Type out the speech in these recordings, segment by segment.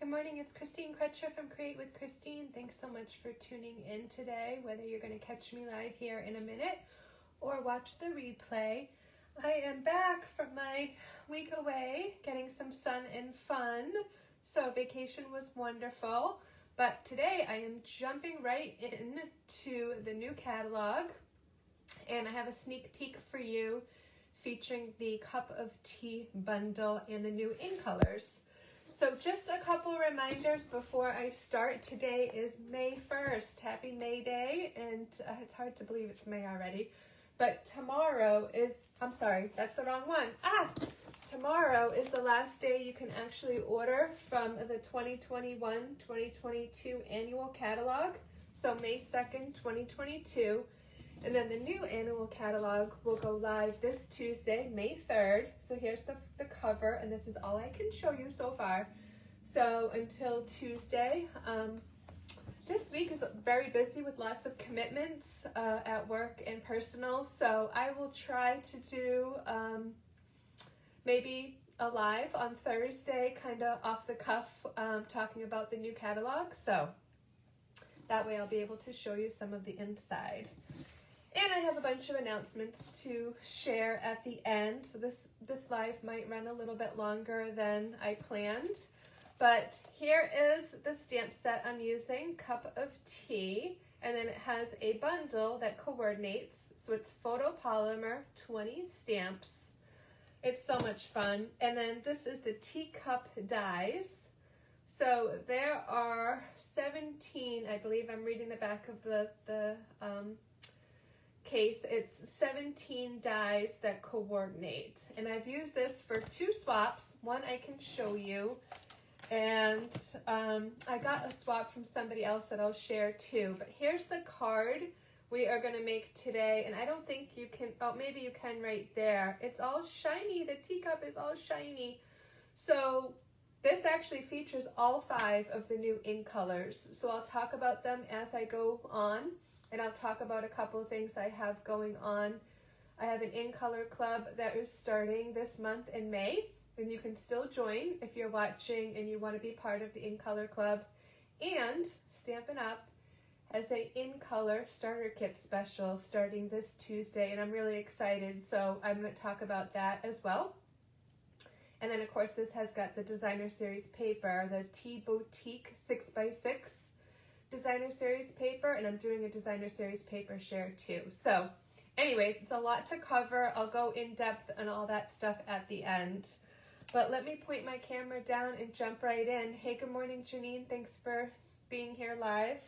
Good morning, it's Christine Crutcher from Create with Christine. Thanks so much for tuning in today, whether you're going to catch me live here in a minute or watch the replay. I am back from my week away, getting some sun and fun. So vacation was wonderful, but today I am jumping right into the new catalog, and I have a sneak peek for you featuring the Cup of Tea bundle and the new in colors. So just a couple reminders before I start. Today is May 1st. Happy May Day. And it's hard to believe it's May already. But tomorrow is, I'm sorry, that's the wrong one. Tomorrow is the last day you can actually order from the 2021-2022 annual catalog. So May 2nd, 2022. And then the new annual catalog will go live this Tuesday, May 3rd. So here's the cover, and this is all I can show you so far. So until Tuesday, this week is very busy with lots of commitments at work and personal. So I will try to do maybe a live on Thursday, kind of off the cuff, talking about the new catalog. So that way I'll be able to show you some of the inside. And I have a bunch of announcements to share at the end. So this live might run a little bit longer than I planned. But here is the stamp set I'm using, Cup of Tea. And then it has a bundle that coordinates. So it's photopolymer, 20 stamps. It's so much fun. And then this is the teacup dies. So there are 17, I believe I'm reading the back of the case. It's 17 dies that coordinate, and I've used this for 2 swaps. One I can show you, and I got a swap from somebody else that I'll share too. But here's the card we are going to make today, and I don't think you can, oh maybe you can right there. It's all shiny. The teacup is all shiny. So this actually features all 5 of the new ink colors. So I'll talk about them as I go on. And I'll talk about a couple of things I have going on. I have an in-color club that is starting this month in May, and you can still join if you're watching and you want to be part of the in-color club. And Stampin' Up has an in-color starter kit special starting this Tuesday, and I'm really excited, so I'm going to talk about that as well. And then, of course, this has got the designer series paper, the Tea Boutique 6x6. Designer series paper, and I'm doing a designer series paper share too. So anyways, it's a lot to cover. I'll go in depth on all that stuff at the end, but let me point my camera down and jump right in. Hey, good morning, Janine. Thanks for being here live.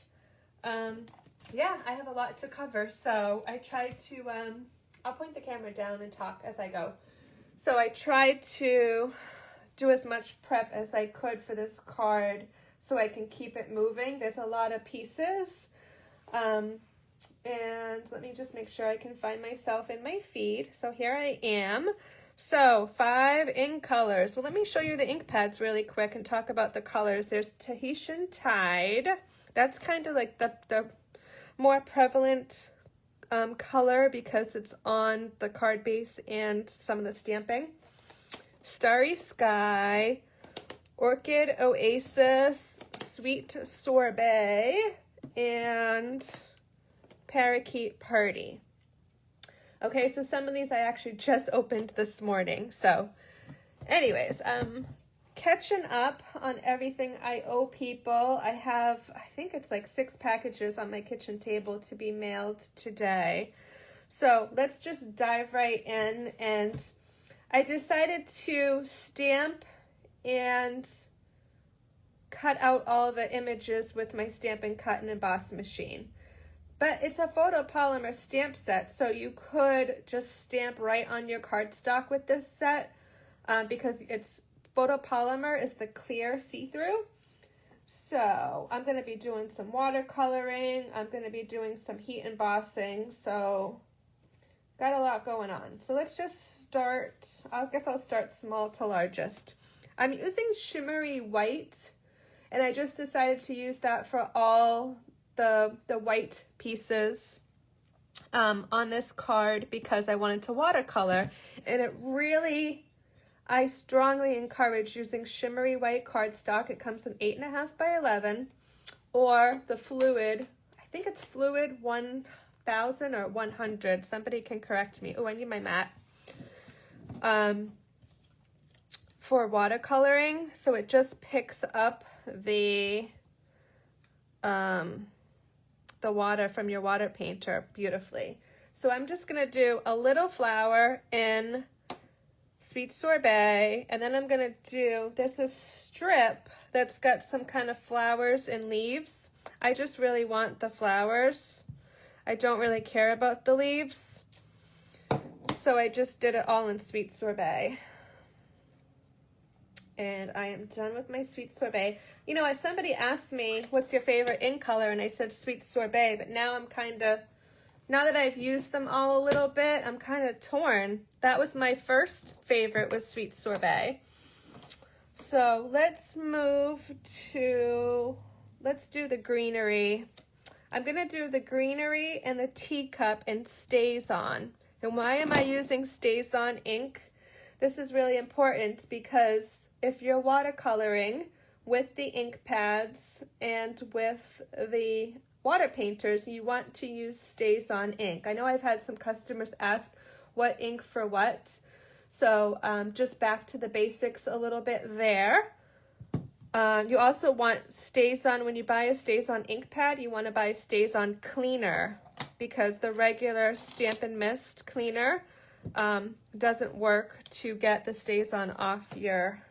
Yeah, I have a lot to cover, so I tried to I'll point the camera down and talk as I go. So I tried to do as much prep as I could for this card so I can keep it moving. There's a lot of pieces. And let me just make sure I can find myself in my feed. So here I am. So 5 ink colors. Well, let me show you the ink pads really quick and talk about the colors. There's Tahitian Tide. That's kind of like the more prevalent color because it's on the card base and some of the stamping. Starry Sky, Orchid Oasis, Sweet Sorbet, and Parakeet Party. Okay, so some of these I actually just opened this morning. So anyways, catching up on everything I owe people. I have, I think it's like 6 packages on my kitchen table to be mailed today. So let's just dive right in. And I decided to stamp and cut out all the images with my Stampin' Cut and Emboss machine. But it's a photopolymer stamp set, so you could just stamp right on your cardstock with this set because it's photopolymer is the clear see-through. So I'm going to be doing some watercoloring. I'm going to be doing some heat embossing. So got a lot going on. So let's just start. I guess I'll start small to largest. I'm using Shimmery White, and I just decided to use that for all the white pieces on this card because I wanted to watercolor, and it really I strongly encourage using Shimmery White Cardstock. It comes in 8.5 by 11, or the fluid, I think it's fluid 1000 or 100. Somebody can correct me. Oh, I need my mat. For watercoloring, so it just picks up the water from your water painter beautifully. So I'm just gonna do a little flower in Sweet Sorbet, and then I'm gonna do this strip that's got some kind of flowers and leaves. I just really want the flowers. I don't really care about the leaves. So I just did it all in Sweet Sorbet. And I am done with my Sweet Sorbet. You know, if somebody asked me, what's your favorite ink color? And I said Sweet Sorbet, but now I'm kind of, now that I've used them all a little bit, I'm kind of torn. That was my first favorite, was Sweet Sorbet. So let's move to, let's do the greenery. I'm going to do the greenery and the teacup and Stays On. And why am I using Stays On ink? This is really important because if you're watercoloring with the ink pads and with the water painters, you want to use Stays On ink. I know I've had some customers ask what ink for what. So just back to the basics a little bit there. You also want Stays On, when you buy a Stays On ink pad, you want to buy Stays On cleaner, because the regular Stampin' Mist cleaner doesn't work to get the Stays On off your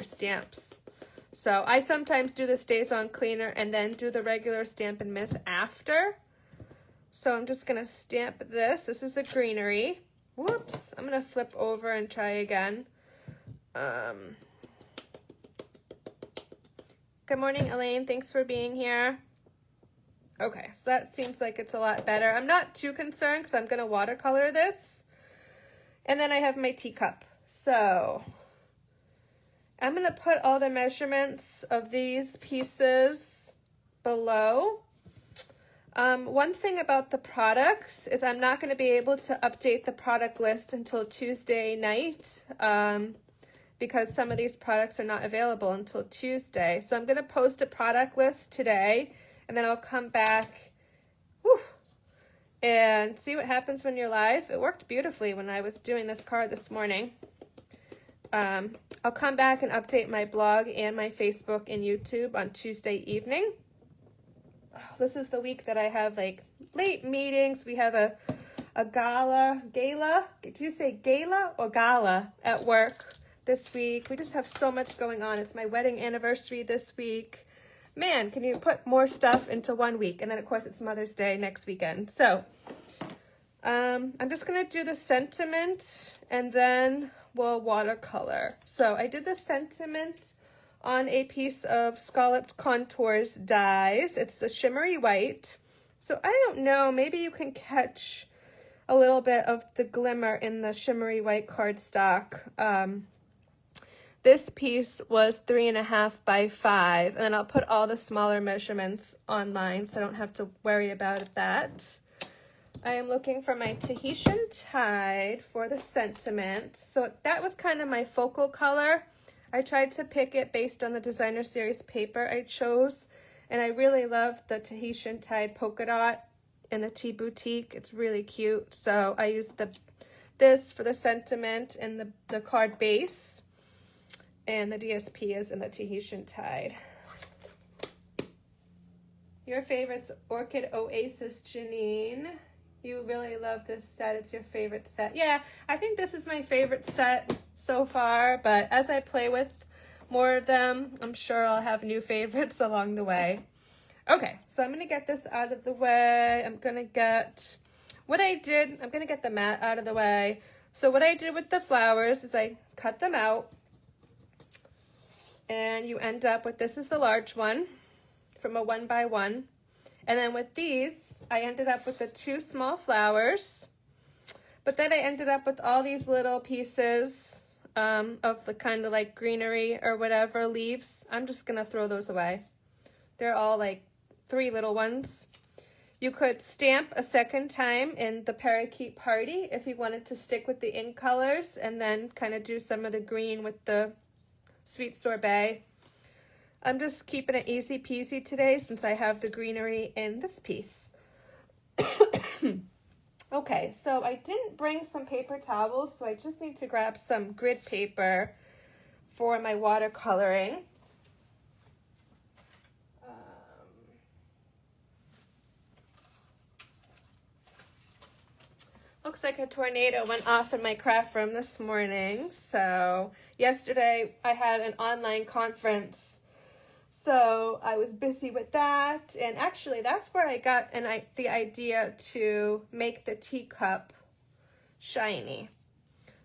stamps. So I sometimes do the Stays On cleaner and then do the regular Stampin' Mist after. So I'm just gonna stamp this. This is the greenery. Whoops, I'm gonna flip over and try again. Good morning, Elaine. Thanks for being here. Okay, so that seems like it's a lot better. I'm not too concerned because I'm gonna watercolor this. And then I have my teacup. So I'm gonna put all the measurements of these pieces below. One thing about the products is I'm not going to be able to update the product list until Tuesday night because some of these products are not available until Tuesday. So I'm going to post a product list today, and then I'll come back and see what happens when you're live. It worked beautifully when I was doing this card this morning. I'll come back and update my blog and my Facebook and YouTube on Tuesday evening. This is the week that I have like late meetings. We have a gala. Do you say gala or gala at work this week? We just have so much going on. It's my wedding anniversary this week. Man, can you put more stuff into 1 week? And then of course it's Mother's Day next weekend. So I'm just gonna do the sentiment and then we'll watercolor. So I did the sentiment on a piece of Scalloped Contours dies. It's the Shimmery White. So I don't know, maybe you can catch a little bit of the glimmer in the Shimmery White cardstock. This piece was 3.5 by 5, and then I'll put all the smaller measurements online so I don't have to worry about that. I am looking for my Tahitian Tide for the sentiment. So that was kind of my focal color. I tried to pick it based on the designer series paper I chose, and I really love the Tahitian Tide polka dot in the Tea Boutique. It's really cute. So I used this for the sentiment and the card base, and the DSP is in the Tahitian Tide. Your favorite's Orchid Oasis, Janine. You really love this set. It's your favorite set. Yeah, I think this is my favorite set so far, but as I play with more of them, I'm sure I'll have new favorites along the way. Okay, so I'm going to get this out of the way. I'm going to get the mat out of the way. So what I did with the flowers is I cut them out, and you end up with, this is the large one from a 1x1. And then with these, I ended up with the 2 small flowers, but then I ended up with all these little pieces of the kind of like greenery or whatever leaves. I'm just gonna throw those away. They're all like 3 little ones. You could stamp a second time in the Parakeet Party if you wanted to stick with the ink colors and then kind of do some of the green with the Sweet Sorbet. I'm just keeping it easy peasy today since I have the greenery in this piece. Okay, so I didn't bring some paper towels, so I just need to grab some grid paper for my watercoloring. Looks like a tornado went off in my craft room this morning. So yesterday I had an online conference, so I was busy with that. And actually that's where I got the idea to make the teacup shiny.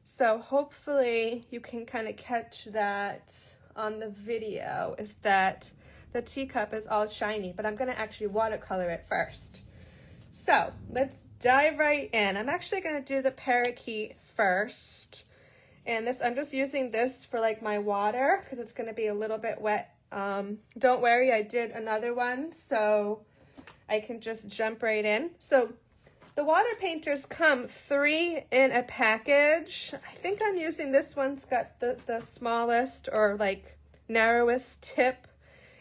So hopefully you can kind of catch that on the video, is that the teacup is all shiny, but I'm going to actually watercolor it first. So let's dive right in. I'm actually going to do the parakeet first. And this, I'm just using this for like my water because it's going to be a little bit wet. Don't worry, I did another one, so I can just jump right in. So the water painters come 3 in a package. I think I'm using this one's got the smallest or like narrowest tip.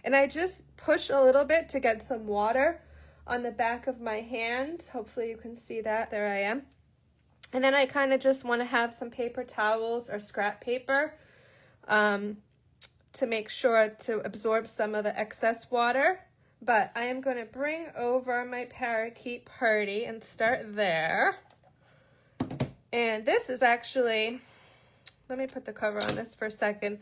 And I just push a little bit to get some water on the back of my hand. Hopefully you can see that. There I am. And then I kind of just want to have some paper towels or scrap paper to make sure to absorb some of the excess water. But I am going to bring over my Parakeet Party and start there. And this is actually, let me put the cover on this for a second.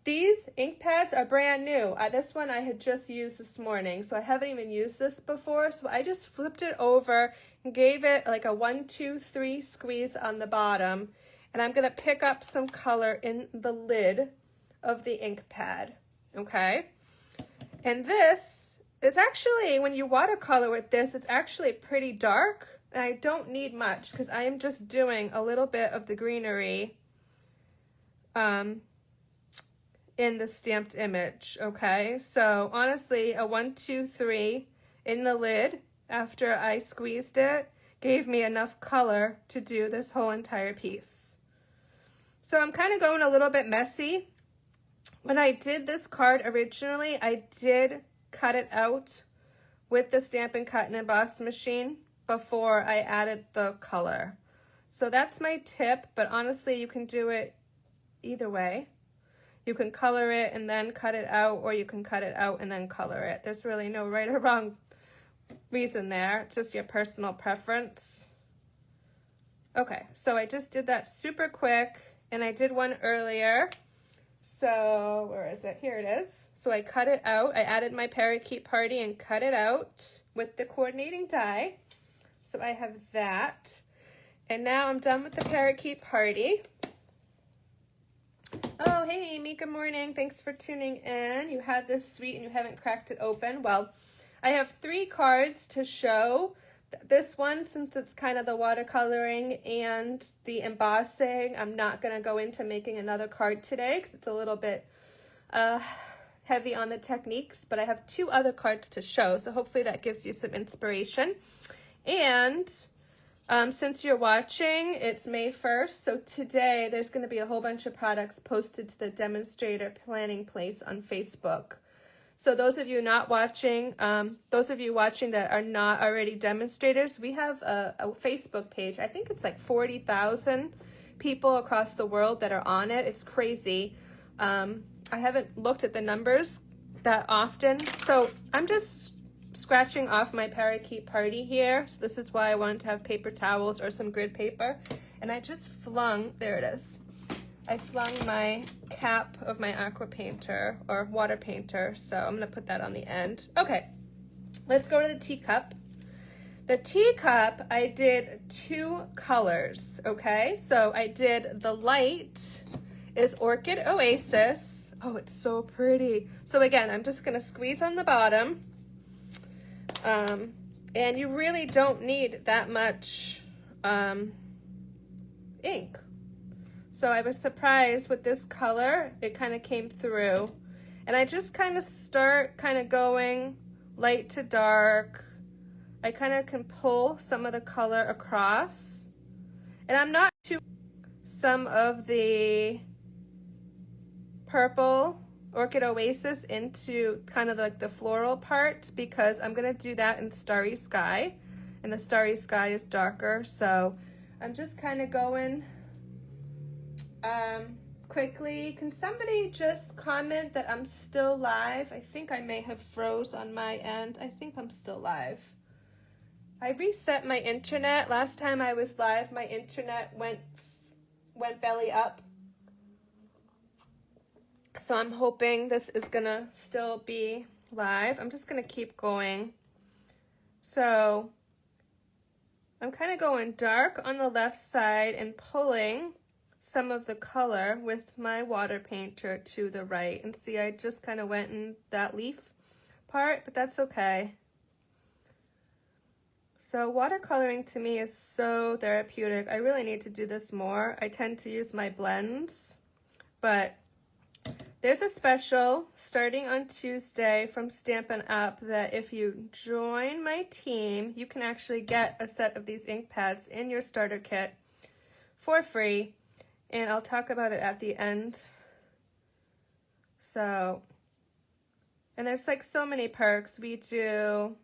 These ink pads are brand new. This one I had just used this morning, so I haven't even used this before. So I just flipped it over and gave it like a 1, 2, 3 squeeze on the bottom. And I'm going to pick up some color in the lid of the ink pad, okay? And this is actually, when you watercolor with this, it's actually pretty dark. And I don't need much because I am just doing a little bit of the greenery in the stamped image, okay? So honestly, a 1, 2, 3 in the lid after I squeezed it gave me enough color to do this whole entire piece. So I'm kind of going a little bit messy. When I did this card originally, I did cut it out with the Stampin' Cut and Emboss machine before I added the color. So that's my tip, but honestly, you can do it either way. You can color it and then cut it out, or you can cut it out and then color it. There's really no right or wrong reason there. It's just your personal preference. Okay, so I just did that super quick, and I did one earlier. So where is it? Here it is. So I cut it out. I added my Parakeet Party and cut it out with the coordinating die. So I have that. And now I'm done with the Parakeet Party. Oh, hey, Amy, good morning. Thanks for tuning in. You have this sweet and you haven't cracked it open. Well, I have 3 cards to show. This one, since it's kind of the watercoloring and the embossing, I'm not going to go into making another card today because it's a little bit heavy on the techniques, but I have 2 other cards to show, so hopefully that gives you some inspiration. And since you're watching, it's May 1st, so today there's going to be a whole bunch of products posted to the demonstrator planning place on Facebook. So those of you not watching, those of you watching that are not already demonstrators, we have a Facebook page. I think it's like 40,000 people across the world that are on it. It's crazy. I haven't looked at the numbers that often. So I'm just scratching off my Parakeet Party here. So this is why I wanted to have paper towels or some grid paper. And I just flung, there it is. I flung my cap of my aqua painter or water painter, so I'm going to put that on the end. Okay, let's go to the teacup. The teacup, I did 2 colors, okay? So I did the light is Orchid Oasis. Oh, it's so pretty. So again, I'm just going to squeeze on the bottom. And you really don't need that much ink. So I was surprised with this color. It kind of came through. And I just kind of start kind of going light to dark, I kind of can pull some of the color across. And I'm not too some of the purple Orchid Oasis into kind of like the floral part, because I'm going to do that in Starry Sky. And the Starry Sky is darker, so I'm just kind of going quickly. Can somebody just comment that I'm still live? I think I may have froze on my end. I think I'm still live. I reset my internet. Last time I was live, my internet went belly up. So I'm hoping this is gonna still be live. I'm just gonna keep going. So I'm kind of going dark on the left side and pulling some of the color with my water painter to the right. And see, I just kind of went in that leaf part, but that's okay. So watercoloring to me is so therapeutic. I really need to do this more. I tend to use my blends, but there's a special starting on Tuesday from Stampin' Up that if you join my team, you can actually get a set of these ink pads in your starter kit for free. And I'll talk about it at the end. So, and there's like so many perks. We do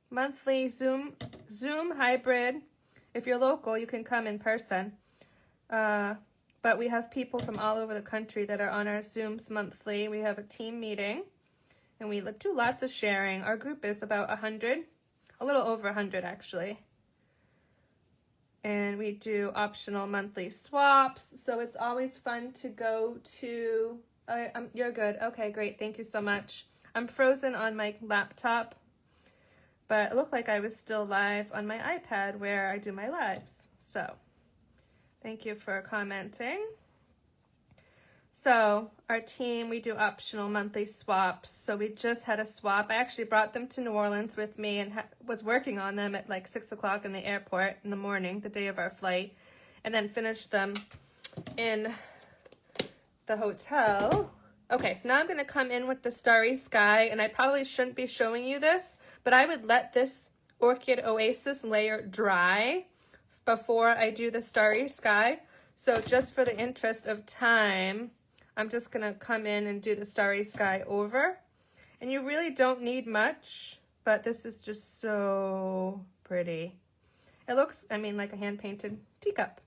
monthly Zoom hybrid. If you're local, you can come in person. But we have people from all over the country that are on our Zooms monthly. We have a team meeting, and we do lots of sharing. Our group is about 100, a little over 100 actually. And we do optional monthly swaps, so it's always fun to go to. You're good. Okay, great. Thank you so much. I'm frozen on my laptop, but it looked like I was still live on my iPad where I do my lives. So thank you for commenting. So our team, we do optional monthly swaps. So we just had a swap. I actually brought them to New Orleans with me and was working on them at like 6 o'clock in the airport in the morning, the day of our flight, and then finished them in the hotel. Okay, so now I'm going to come in with the Starry Sky, and I probably shouldn't be showing you this, but I would let this Orchid Oasis layer dry before I do the Starry Sky. So just for the interest of time, I'm just gonna come in and do the Starry Sky over. And you really don't need much, but this is just so pretty. It looks, I mean, like a hand-painted teacup.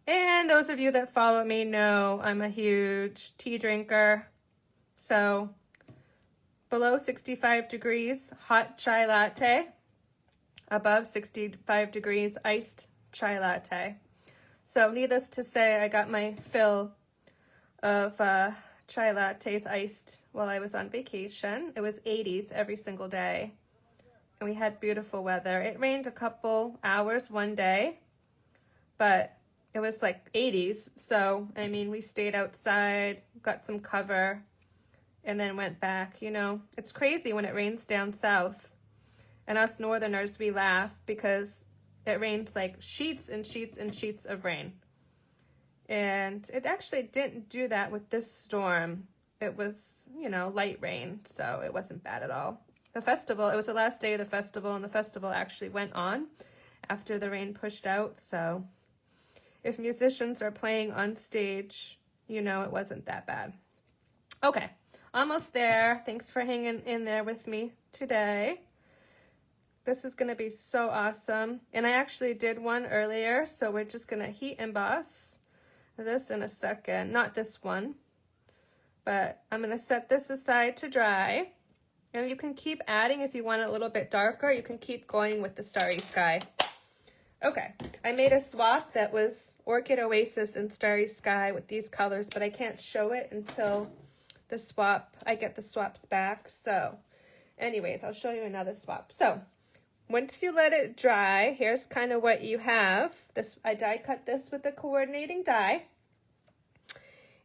And those of you that follow me know I'm a huge tea drinker. So below 65 degrees, hot chai latte. Above 65 degrees, iced chai latte. So needless to say, I got my fill of chai lattes iced while I was on vacation. It was 80s every single day, and we had beautiful weather. It rained a couple hours one day, but it was like 80s. So, I mean, we stayed outside, got some cover, and then went back. You know, it's crazy when it rains down south. And us northerners, we laugh because it rains like sheets and sheets and sheets of rain. And it actually didn't do that with this storm. It was, you know, light rain, so it wasn't bad at all. The festival, it was the last day of the festival, and the festival actually went on after the rain pushed out. So if musicians are playing on stage, you know it wasn't that bad. Okay, almost there. Thanks for hanging in there with me today. This is going to be so awesome. And I actually did one earlier, so we're just going to heat emboss this in a second. Not this one, but I'm going to set this aside to dry. And you can keep adding if you want it a little bit darker. You can keep going with the Starry Sky. Okay, I made a swap that was Orchid Oasis and Starry Sky with these colors, but I can't show it until the swap, I get the swaps back. So anyways, I'll show you another swap. So once you let it dry, here's kind of what you have. This, I die cut this with the coordinating die.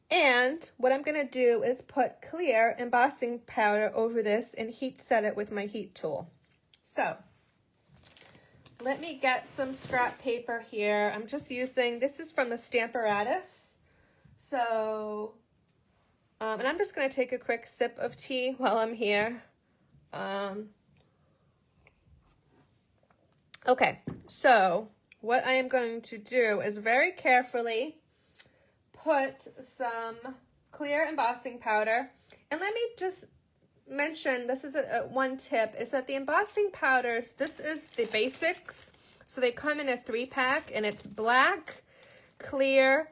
And what I'm going to do is put clear embossing powder over this and heat set it with my heat tool. So let me get some scrap paper here. I'm just using, this is from the Stamparatus. So, and I'm just going to take a quick sip of tea while I'm here. Okay, so what I am going to do is very carefully put some clear embossing powder. And let me just mention, this is one tip, is that the embossing powders, this is the basics. So they come in a 3-pack, and it's black, clear,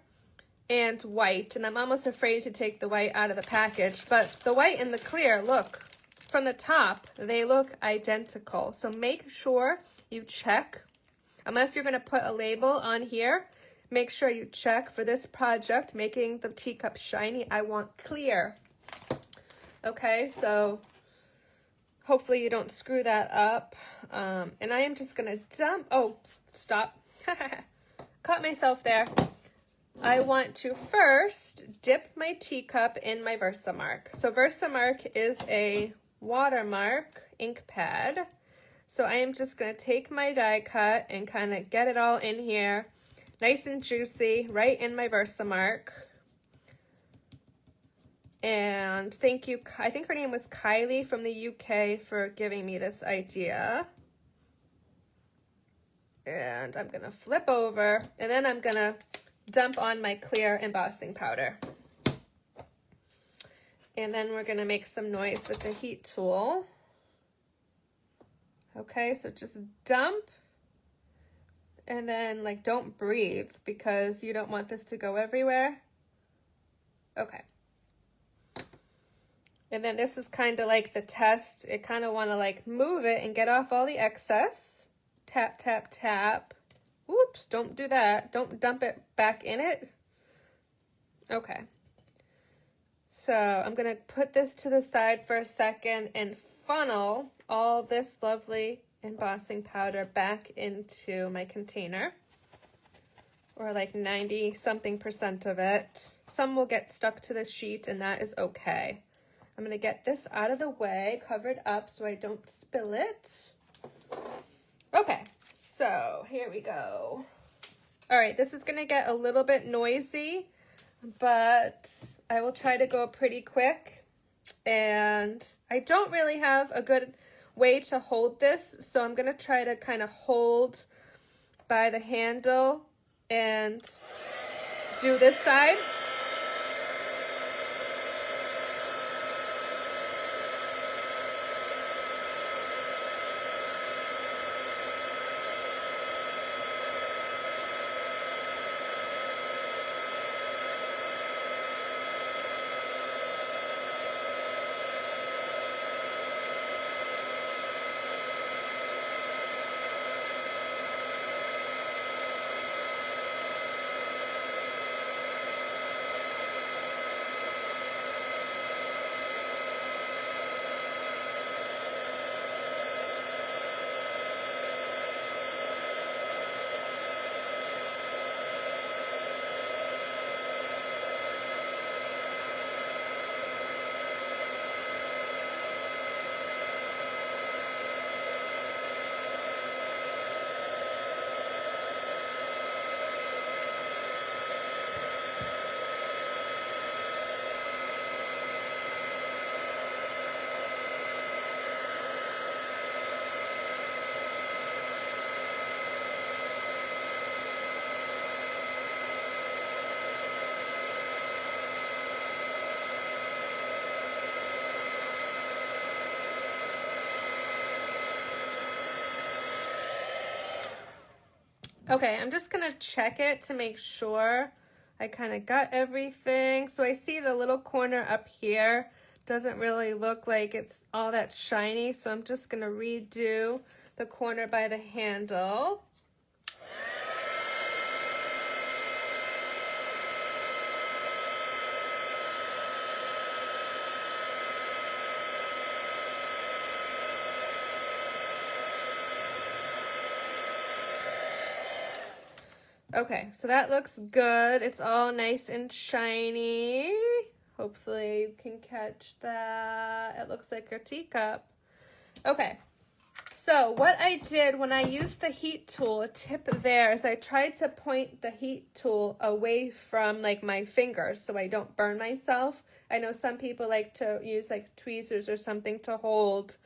and white. And I'm almost afraid to take the white out of the package, but the white and the clear, look, from the top, they look identical. So make sure you check, unless you're going to put a label on here, make sure you check for this project, making the teacup shiny, I want clear. Okay, so hopefully you don't screw that up. And I am just going to dump, oh, stop. Caught myself there. I want to first dip my teacup in my Versamark. So Versamark is a watermark ink pad. So I am just going to take my die cut and kind of get it all in here, nice and juicy, right in my Versamark. And thank you, I think her name was Kylie from the UK for giving me this idea. And I'm going to flip over, and then I'm going to dump on my clear embossing powder. And then we're going to make some noise with the heat tool. Okay, so just dump, and then like don't breathe because you don't want this to go everywhere. Okay. And then this is kind of like the test. You kind of want to like move it and get off all the excess. Tap, tap, tap. Whoops, don't do that. Don't dump it back in it. Okay. So I'm going to put this to the side for a second and funnel all this lovely embossing powder back into my container. Or like 90-something% of it. Some will get stuck to the sheet, and that is okay. I'm going to get this out of the way, covered up so I don't spill it. Okay, so here we go. All right, this is going to get a little bit noisy, but I will try to go pretty quick. And I don't really have a good way to hold this, so I'm going to try to kind of hold by the handle and do this side. Okay, I'm just gonna check it to make sure I kind of got everything. So I see the little corner up here doesn't really look like it's all that shiny, so I'm just gonna redo the corner by the handle. Okay, so that looks good. It's all nice and shiny. Hopefully you can catch that. It looks like a teacup. Okay, so what I did when I used the heat tool, a tip there, is I tried to point the heat tool away from like my fingers so I don't burn myself. I know some people like to use like tweezers or something to hold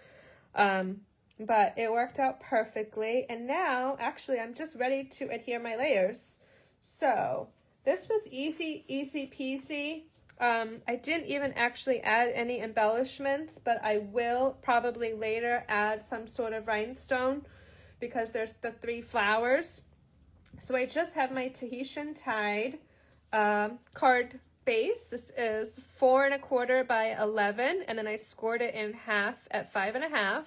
but it worked out perfectly. And now, actually, I'm just ready to adhere my layers. So this was easy peasy. I didn't even actually add any embellishments, but I will probably later add some sort of rhinestone because there's the 3 flowers. So I just have my Tahitian Tide card base. This is 4 1/4 by 11, and then I scored it in half at 5 1/2.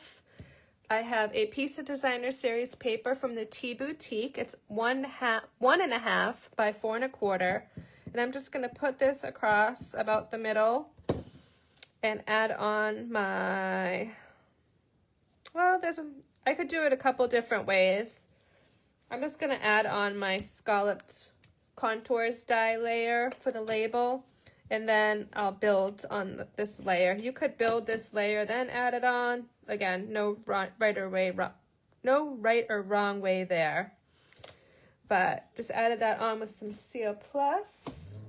I have a piece of designer series paper from the Tea Boutique. It's 1 1/2 by 4 1/4. And I'm just going to put this across about the middle and add on my, well, I could do it a couple different ways. I'm just going to add on my scalloped contours die layer for the label, and then I'll build on this layer. You could build this layer, then add it on. Again, no right or wrong way there. But just added that on with some Seal Plus.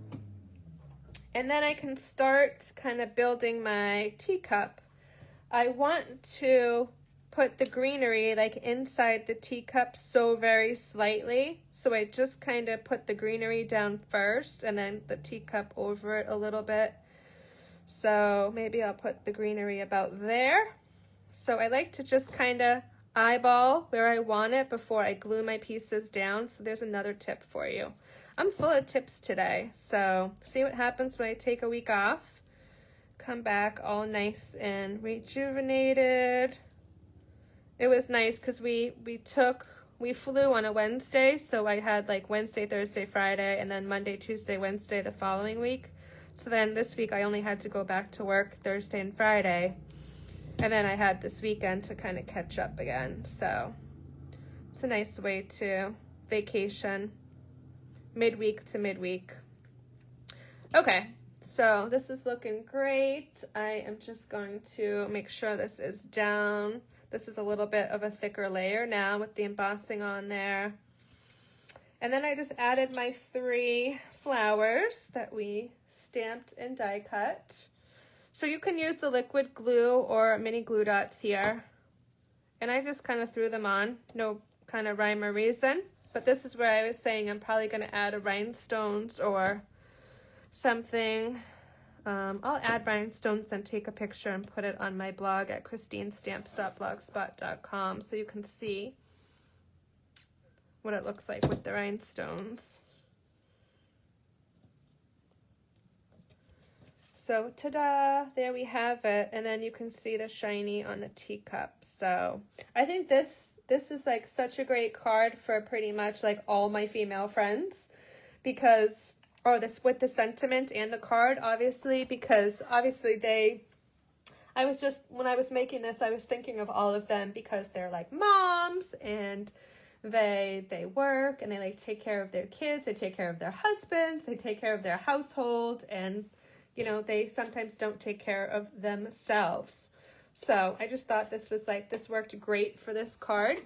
And then I can start kind of building my teacup. I want to put the greenery like inside the teacup so very slightly. So I just kind of put the greenery down first and then the teacup over it a little bit. So maybe I'll put the greenery about there. So I like to just kind of eyeball where I want it before I glue my pieces down. So there's another tip for you. I'm full of tips today, so see what happens when I take a week off. Come back all nice and rejuvenated. It was nice because we flew on a Wednesday, so I had like Wednesday, Thursday, Friday, and then Monday, Tuesday, Wednesday the following week. So then this week I only had to go back to work Thursday and Friday. And then I had this weekend to kind of catch up again. So it's a nice way to vacation midweek to midweek. Okay, so this is looking great. I am just going to make sure this is down. This is a little bit of a thicker layer now with the embossing on there. And then I just added my 3 flowers that we stamped and die cut. So you can use the liquid glue or mini glue dots here. And I just kind of threw them on, no kind of rhyme or reason. But this is where I was saying I'm probably going to add a rhinestones or something. I'll add rhinestones, then take a picture and put it on my blog at christinestamps.blogspot.com so you can see what it looks like with the rhinestones. So ta-da, there we have it. And then you can see the shiny on the teacup. So I think this is like such a great card for pretty much like all my female friends because, this with the sentiment and the card, obviously, because obviously when I was making this, I was thinking of all of them because they're like moms and they work and they like take care of their kids, they take care of their husbands, they take care of their household, and you know, they sometimes don't take care of themselves. So I just thought this worked great for this card.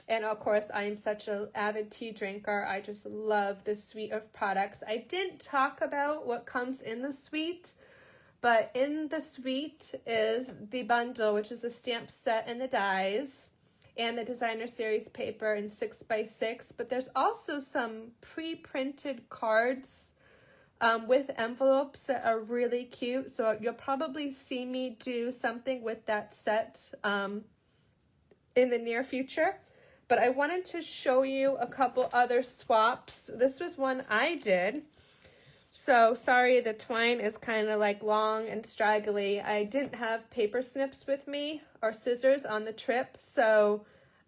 And of course, I am such an avid tea drinker. I just love this suite of products. I didn't talk about what comes in the suite, but in the suite is the bundle, which is the stamp set and the dies, and the designer series paper in 6x6. But there's also some pre-printed cards with envelopes that are really cute. So you'll probably see me do something with that set in the near future. But I wanted to show you a couple other swaps. This was one I did. So sorry, the twine is kind of like long and straggly. I didn't have paper snips with me or scissors on the trip. So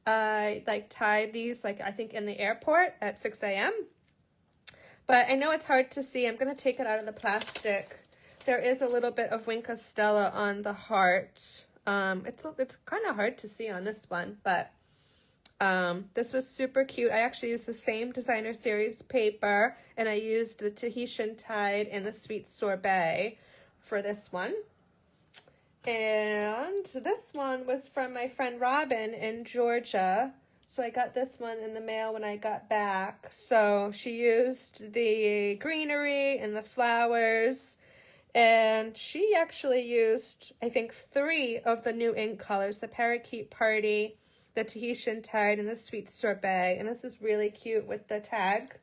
I like tied these like I think in the airport at 6 a.m. But I know it's hard to see. I'm going to take it out of the plastic. There is a little bit of Wink of Stella on the heart. It's kind of hard to see on this one, but this was super cute. I actually used the same designer series paper, and I used the Tahitian Tide and the Sweet Sorbet for this one. And this one was from my friend Robin in Georgia. So I got this one in the mail when I got back. So she used the greenery and the flowers And she actually used, I think, 3 of the new ink colors, the Parakeet Party, the Tahitian Tide, and the Sweet Sorbet. And this is really cute with the tag,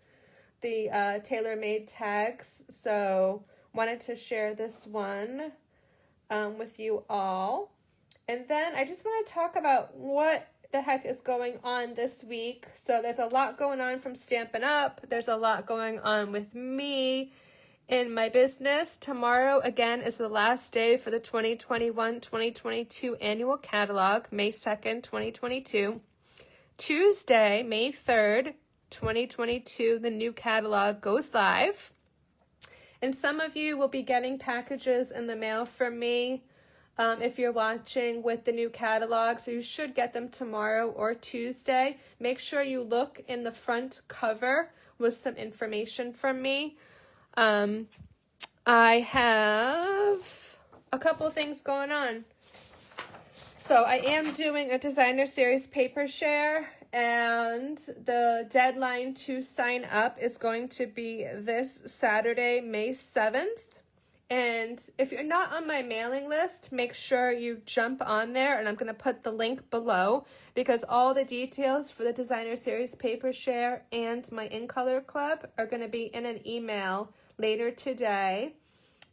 the tailor-made tags. So wanted to share this one with you all. And then I just want to talk about what the heck is going on this week. So there's a lot going on from Stampin' Up. There's a lot going on with me in my business. Tomorrow, again, is the last day for the 2021-2022 annual catalog, May 2nd, 2022. Tuesday, May 3rd, 2022, the new catalog goes live. And some of you will be getting packages in the mail from me if you're watching with the new catalog. So you should get them tomorrow or Tuesday. Make sure you look in the front cover with some information from me. I have a couple of things going on. So I am doing a designer series paper share, and the deadline to sign up is going to be this Saturday, May 7th. And if you're not on my mailing list, make sure you jump on there, and I'm going to put the link below, because all the details for the designer series paper share and my In Color Club are going to be in an email later today.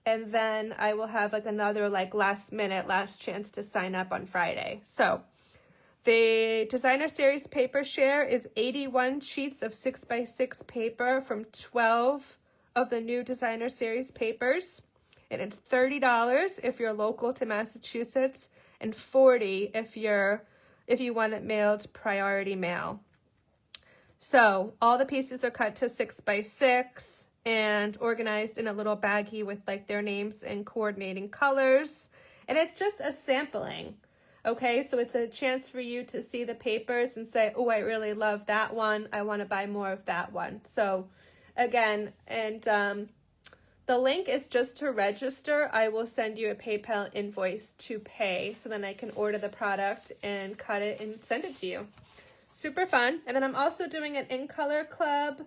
And then I will have like another last chance to sign up on Friday. So the designer series paper share is 81 sheets of 6x6 paper from 12 of the new designer series papers. And it's $30 if you're local to Massachusetts, and $40 if you want it mailed priority mail. So all the pieces are cut to 6x6 and organized in a little baggie with their names and coordinating colors. And it's just a sampling. Okay, so it's a chance for you to see the papers and say, oh, I really love that one. I want to buy more of that one. So again, and the link is just to register. I will send you a PayPal invoice to pay, so then I can order the product and cut it and send it to you. Super fun. And then I'm also doing an In Color Club.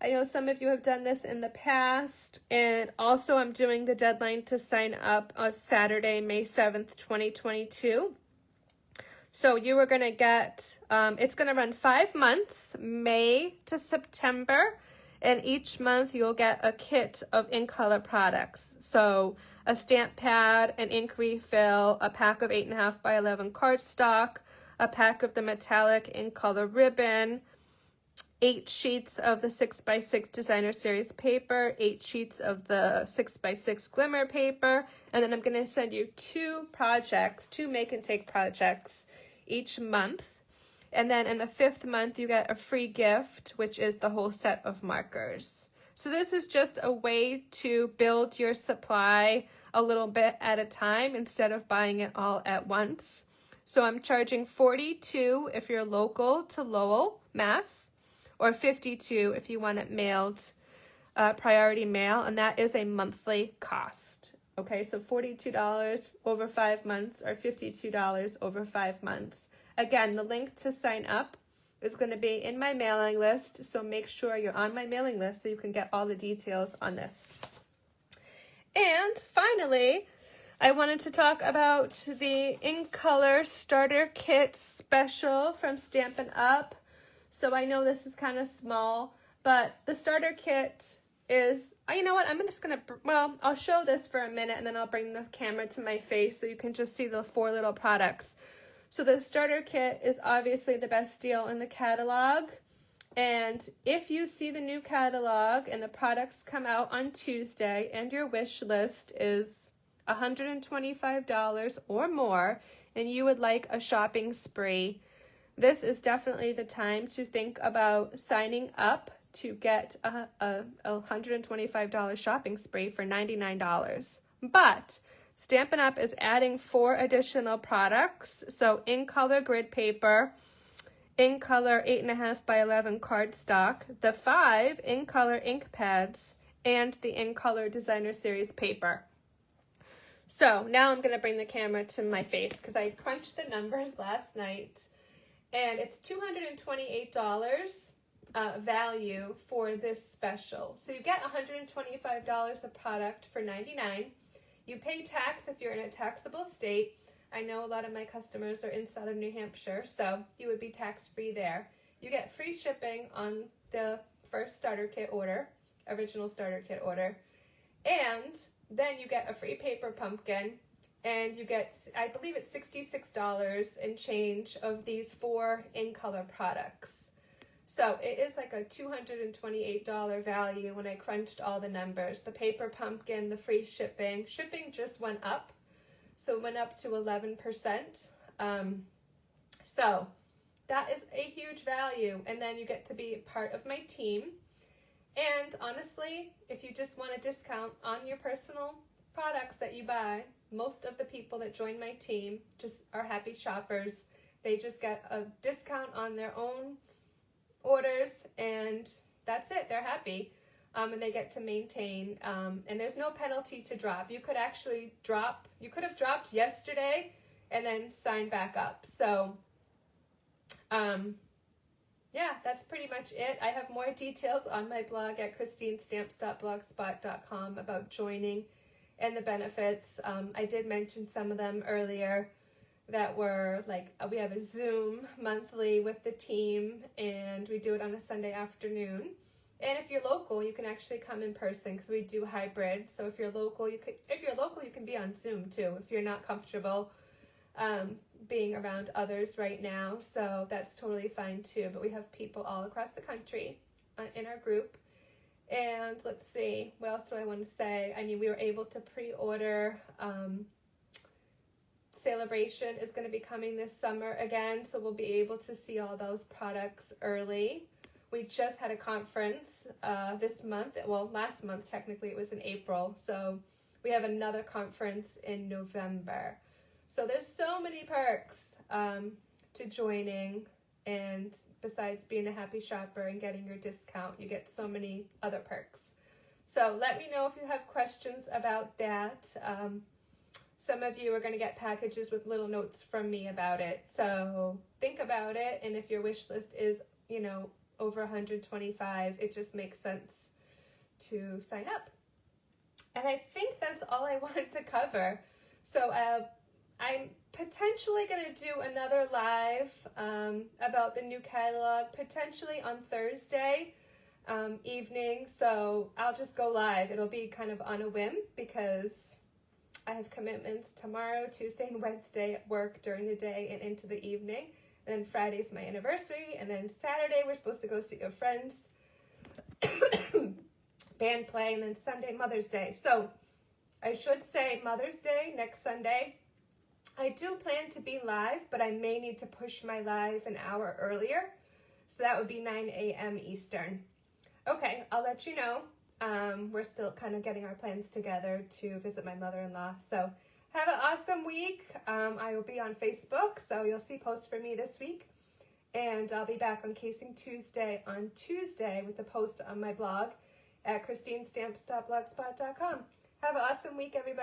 I know some of you have done this in the past. And also I'm doing the deadline to sign up on Saturday, May 7th, 2022. So you are going to get, it's going to run 5 months, May to September. And each month you'll get a kit of In Color products. So a stamp pad, an ink refill, a pack of 8.5 by 11 cardstock, a pack of the metallic In Color ribbon, 8 sheets of the 6x6 designer series paper, 8 sheets of the 6x6 glimmer paper, and then I'm going to send you 2 projects, 2 make and take projects each month. And then in the 5th month, you get a free gift, which is the whole set of markers. So this is just a way to build your supply a little bit at a time instead of buying it all at once. So I'm charging $42 if you're local to Lowell, Mass, or $52 if you want it mailed priority mail, and that is a monthly cost. Okay, so $42 over 5 months or $52 over 5 months. Again, the link to sign up is going to be in my mailing list, so make sure you're on my mailing list so you can get all the details on this. And finally, I wanted to talk about the In Color Starter Kit Special from Stampin' Up. So I know this is kind of small, but the starter kit is, you know what, I'll show this for a minute and then I'll bring the camera to my face so you can just see the 4 little products. So the starter kit is obviously the best deal in the catalog. And if you see the new catalog and the products come out on Tuesday and your wish list is $125 or more and you would like a shopping spree, this is definitely the time to think about signing up to get a $125 shopping spree for $99. But Stampin' Up is adding 4 additional products. So In Color grid paper, In Color 8.5 by 11 cardstock, the 5 In Color ink pads, and the In Color designer series paper. So now I'm going to bring the camera to my face because I crunched the numbers last night. And it's $228 value for this special. So you get $125 of product for $99. You pay tax if you're in a taxable state. I know a lot of my customers are in southern New Hampshire, so you would be tax-free there. You get free shipping on the first starter kit order, original starter kit order, and then you get a free paper pumpkin, and you get, I believe it's $66 and change of these 4 in-color products. So it is like a $228 value when I crunched all the numbers. The paper pumpkin, the free shipping. Shipping just went up, so it went up to 11%. So that is a huge value, and then you get to be part of my team. And honestly, if you just want a discount on your personal products that you buy, most of the people that join my team just are happy shoppers. They just get a discount on their own orders, and that's it. They're happy, and they get to maintain, and there's no penalty to drop. You could actually drop, you could have dropped yesterday and then sign back up. So yeah, that's pretty much it. I have more details on my blog at christinestamps.blogspot.com about joining and the benefits. I did mention some of them earlier, that were like, we have a Zoom monthly with the team, and we do it on a Sunday afternoon. And if you're local, you can actually come in person, because we do hybrid. So if you're local, you can be on Zoom too, if you're not comfortable being around others right now. So that's totally fine too. But we have people all across the country in our group. And let's see, what else do I want to say? I mean, we were able to pre-order. Celebration is going to be coming this summer again, so we'll be able to see all those products early. We just had a conference this month. Well, last month, technically, it was in April. So we have another conference in November. So there's so many perks to joining, and besides being a happy shopper and getting your discount, you get so many other perks. So let me know if you have questions about that. Some of you are going to get packages with little notes from me about it. So think about it. And if your wish list is, over 125, it just makes sense to sign up. And I think that's all I wanted to cover. So I'm potentially going to do another live about the new catalog, potentially on Thursday evening. So I'll just go live. It'll be kind of on a whim, because I have commitments tomorrow, Tuesday, and Wednesday at work during the day and into the evening. And then Friday's my anniversary. And then Saturday, we're supposed to go see a friend's band play. And then Sunday, Mother's Day. So I should say Mother's Day next Sunday. I do plan to be live, but I may need to push my live an hour earlier. So that would be 9 a.m. Eastern. Okay, I'll let you know. We're still kind of getting our plans together to visit my mother-in-law. So have an awesome week. I will be on Facebook, so you'll see posts from me this week. And I'll be back on Casing Tuesday on Tuesday with a post on my blog at christinestamps.blogspot.com. Have an awesome week, everybody.